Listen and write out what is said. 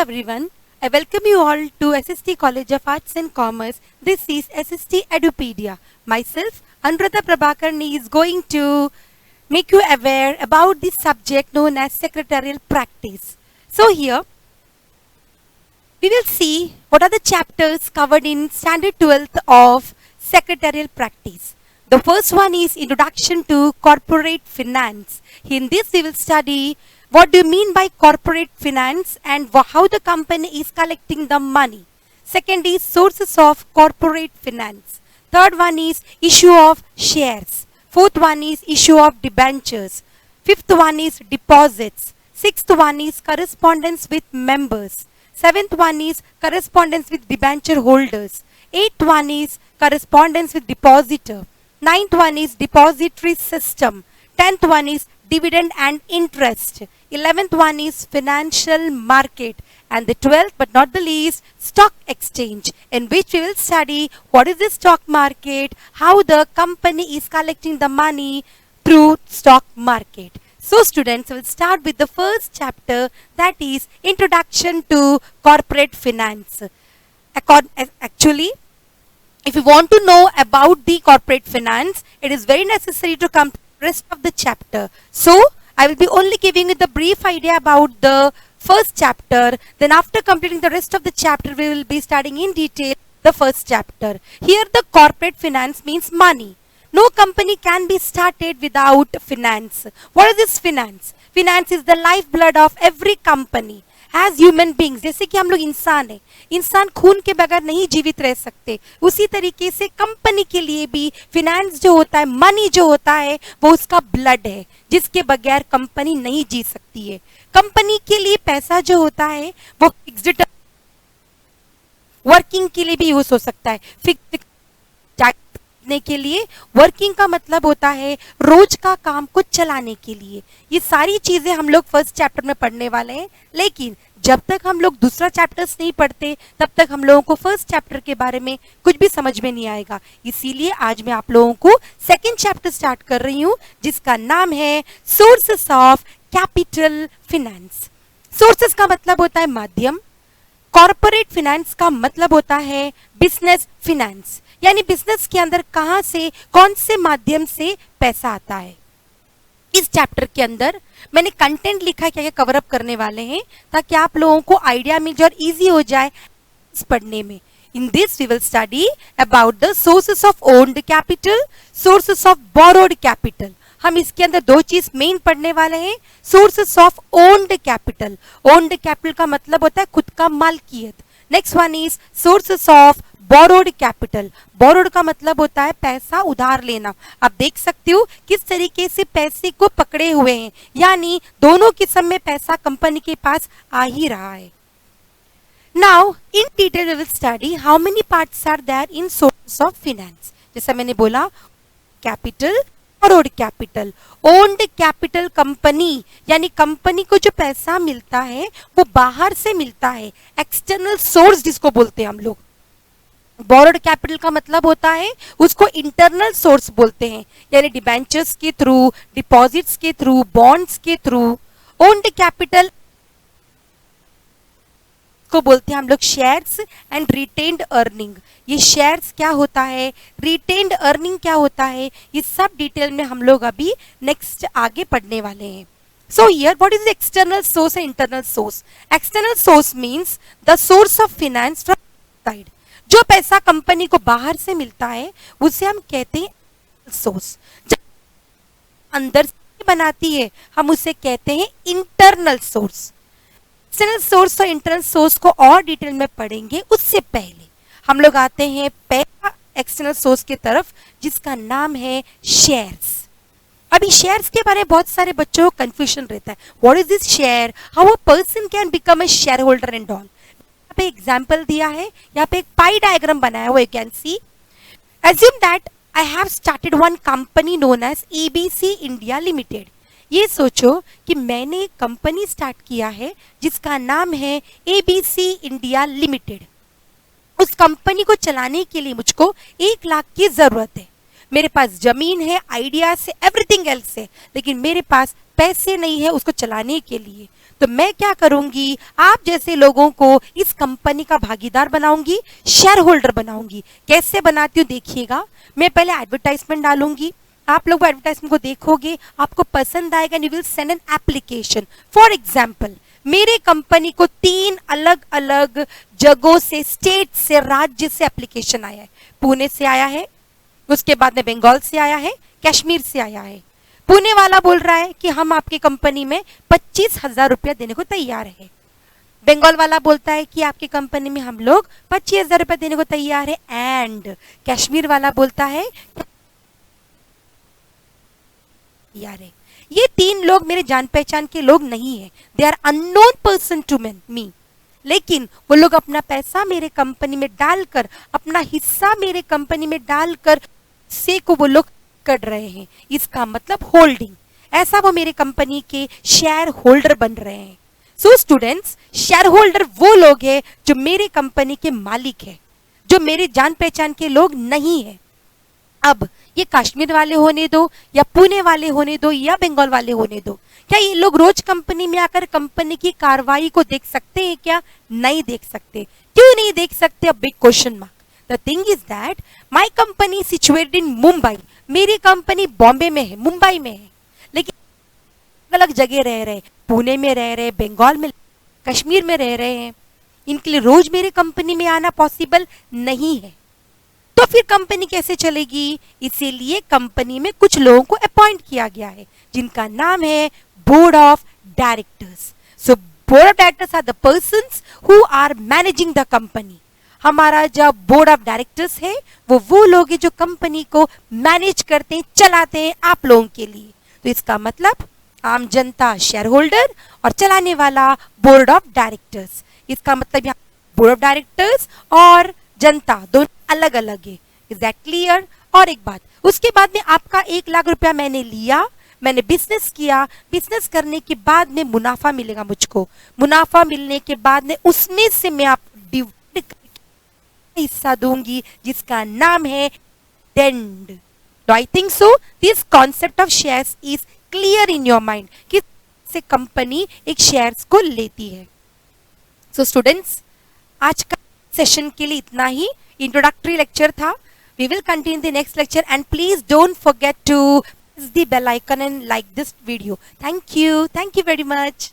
everyone. I welcome you all to SST College of Arts and Commerce. This is SST Edupedia. Myself, Anuradha Prabhakarni, is going to make you aware about the subject known as secretarial practice. So here, we will see what are the chapters covered in Standard 12th of secretarial practice. The first one is Introduction to Corporate Finance. In this, we will study what do you mean by corporate finance and how the company is collecting the money. Second is sources of corporate finance. Third one is issue of shares. Fourth one is issue of debentures. Fifth one is deposits. Sixth one is correspondence with members. Seventh one is correspondence with debenture holders. Eighth one is correspondence with depositor. Ninth one is depository system. 10th one is dividend and interest. 11th one is financial market. And the 12th but not the least, stock exchange, in which we will study what is the stock market, how the company is collecting the money through stock market. So students, we will start with the first chapter, that is Introduction to Corporate Finance. Actually, if you want to know about the corporate finance, it is very necessary to come to the rest of the chapter. So, I will be only giving you the brief idea about the first chapter. Then after completing the rest of the chapter, we will be studying in detail the first chapter. Here the corporate finance means money. No company can be started without finance. What is this finance? Finance is the lifeblood of every company. As human beings, जैसे कि हम लोग इंसान हैं, इंसान खून के बगैर नहीं जीवित रह सकते, उसी तरीके से कंपनी के लिए भी फिनेंस जो होता है, मनी जो होता है, वो उसका ब्लड है, जिसके बगैर कंपनी नहीं जी सकती है. कंपनी के लिए पैसा जो होता है वो फिक्स्ड वर्किंग के लिए भी यूज हो सकता है. फिक्स्ड के लिए वर्किंग का मतलब होता है रोज का काम को चलाने के लिए. ये सारी चीजें हम लोग फर्स्ट चैप्टर में पढ़ने वाले हैं, लेकिन जब तक हम लोग दूसरा चैप्टर्स नहीं पढ़ते तब तक हम लोगों को फर्स्ट चैप्टर के बारे में कुछ भी समझ में नहीं आएगा. इसीलिए आज मैं आप लोगों को सेकंड चैप्टर स्टार्ट कर रही हूं, जिसका नाम है sources of capital finance. Sources का मतलब होता है माध्यम, कॉर्पोरेट फिनेंस का मतलब होता है बिजनेस फिनेंस, यानी बिजनेस के अंदर कहां से, कौन से माध्यम से पैसा आता है. इस चैप्टर के अंदर मैंने कंटेंट लिखा है, क्या क्या कवर अप करने वाले हैं, ताकि आप लोगों को आइडिया मिल जाए और इजी हो जाए इस पढ़ने में. In this we will study about the sources of owned capital, sources of borrowed capital. हम इसके अंदर दो चीज मेन पढ़ने वाले हैं. Sources of owned capital. Owned capital का मतलब होता है खुद का मालकियत. Next one is sources of borrowed capital. Borrowed का मतलब होता है पैसा उधार लेना. आप देख सकते हो किस तरीके से पैसे को पकड़े हुए हैं, यानी दोनों किस्म में पैसा कंपनी के पास आ ही रहा है. Now in detail we will study how many parts are there in source of finance. जैसा मैंने बोला, capital, borrowed capital. Owned capital company, यानी कंपनी को जो पैसा मिलता है वो बाहर से मिलता है, एक्सटर्नल सोर्स जिसको बोलते हैं हम लोग. बोरोड कैपिटल का मतलब होता है उसको इंटरनल सोर्स बोलते हैं, यानी डिबेंचर्स के थ्रू, डिपॉजिट्स के थ्रू, बॉन्ड्स के थ्रू. ओन्ड कैपिटल को बोलते हैं हम लोग शेयर्स एंड रिटेन्ड अर्निंग. ये शेयर्स क्या होता है, रिटेन्ड अर्निंग क्या होता है, ये सब डिटेल में हम लोग अभी नेक्स्ट आगे पढ़ने वाले हैं. So here, what is the external source and internal source? External source means the source of finance from outside. जो पैसा कंपनी को बाहर से मिलता है उसे हम कहते हैं सोर्स. जब अंदर से बनाती है हम उसे कहते हैं इंटरनल सोर्स. एक्सटर्नल सोर्स और इंटरनल सोर्स को और डिटेल में पढ़ेंगे. उससे पहले हम लोग आते हैं पहला एक्सटर्नल सोर्स की तरफ, जिसका नाम है शेयर्स. अभी शेयर्स के बारे में बहुत सारे बच्चों को कंफ्यूजन रहता है. What is this share, how a person can become a share holder and all. यहाँ पे एग्जाम्पल दिया है, यहाँ पे एक पाई डायग्राम बनाया हुआ, you can see. Assume that I have started one company known as ABC India limited. ये सोचो कि मैंने एक कंपनी स्टार्ट किया है जिसका नाम है एबीसी इंडिया लिमिटेड. उस कंपनी को चलाने के लिए मुझको 1 लाख की जरूरत है. मेरे पास जमीन है, आइडियाज है, एवरीथिंग एल्स है, लेकिन मेरे पास पैसे नहीं है उसको चलाने के लिए। तो मैं क्या करूंगी, आप जैसे लोगों को इस कंपनी का भागीदार बनाऊंगी, शेयर होल्डर बनाऊंगी। कैसे बनाती हूँ देखिएगा। मैं पहले एडवर्टाइजमेंट डालूंगी, आप लोग एडवर्टाइजमेंट को देखोगे, आपको पसंद आएगा, you will send an application. For example, मेरे कंपनी को 3 अलग अलग जगहों से, स्टेट से, राज्य से एप्लीकेशन आया है। पुणे से आया है, उसके बाद में बंगाल से आया है, कश्मीर से आया है। पुणे वाला बोल रहा है कि हम आपकी कंपनी में 25,000 रुपया देने को तैयार है। बंगाल वाला बोलता है कि आपकी कंपनी में हम लोग 25,000 रुपया देने को तैयार है। एंड कश्मीर वाला बोलता है यार है। ये 3 लोग मेरे जान पहचान के लोग नहीं है, they are unknown person to me, लेकिन वो लोग अपना पैसा मेरे कंपनी में डालकर, अपना हिस्सा मेरे कंपनी में डालकर से को वो लोग कर रहे हैं। इसका मतलब होल्डिंग, ऐसा वो मेरे कंपनी के शेयर होल्डर बन रहे हैं। सो स्टूडेंट्स, शेयर होल्डर वो लोग हैं जो मेरे कंपनी के मालिक है, जो मेरे जान पहचान के लोग नहीं है। अब ये कश्मीर वाले होने दो, या पुणे वाले होने दो, या बंगाल वाले होने दो, क्या ये लोग रोज कंपनी में आकर कंपनी की कार्रवाई को देख सकते हैं क्या? नहीं देख सकते। क्यों नहीं देख सकते? A big question mark. The thing is that my company situated in Mumbai, मेरी कंपनी बॉम्बे में है, मुंबई में है, लेकिन अलग जगह रह रहे, पुणे में रह रहे, बंगाल में, कश्मीर में रह रहे हैं। इनके लिए रोज मेरे कंपनी में आना पॉसिबल नहीं है। तो फिर कंपनी कैसे चलेगी? इसीलिए कंपनी में कुछ लोगों को अपॉइंट किया गया है, जिनका नाम है board of directors. So board of directors are the persons who are managing the company. हमारा जो बोर्ड ऑफ डायरेक्टर्स है वो लोग हैं जो कंपनी को मैनेज करते हैं, चलाते हैं आप लोगों के लिए। तो इसका मतलब आम जनता शेयर होल्डर और चलाने वाला बोर्ड ऑफ डायरेक्टर्स। इसका मतलब यहाँ बोर्ड ऑफ डायरेक्टर्स और जनता दोनों अलग अलग है। Is that clear? और एक बात, उसके बाद में आपका 1 लाख रुपया मैंने लिया, मैंने बिजनेस किया, बिजनेस करने के बाद में मुनाफा मिलेगा मुझको। मुनाफा मिलने के बाद में उसमें से मैं आप हिस्सा दूंगी, जिसका नाम है dividend. Do I think so? This concept of shares is clear in your mind कि से कंपनी एक शेयर्स को लेती है। सो स्टूडेंट्स, आज का सेशन के लिए इतना ही, इंट्रोडक्टरी लेक्चर था। We will continue the next lecture, and please don't forget to press the bell icon and like this video. Thank you very much.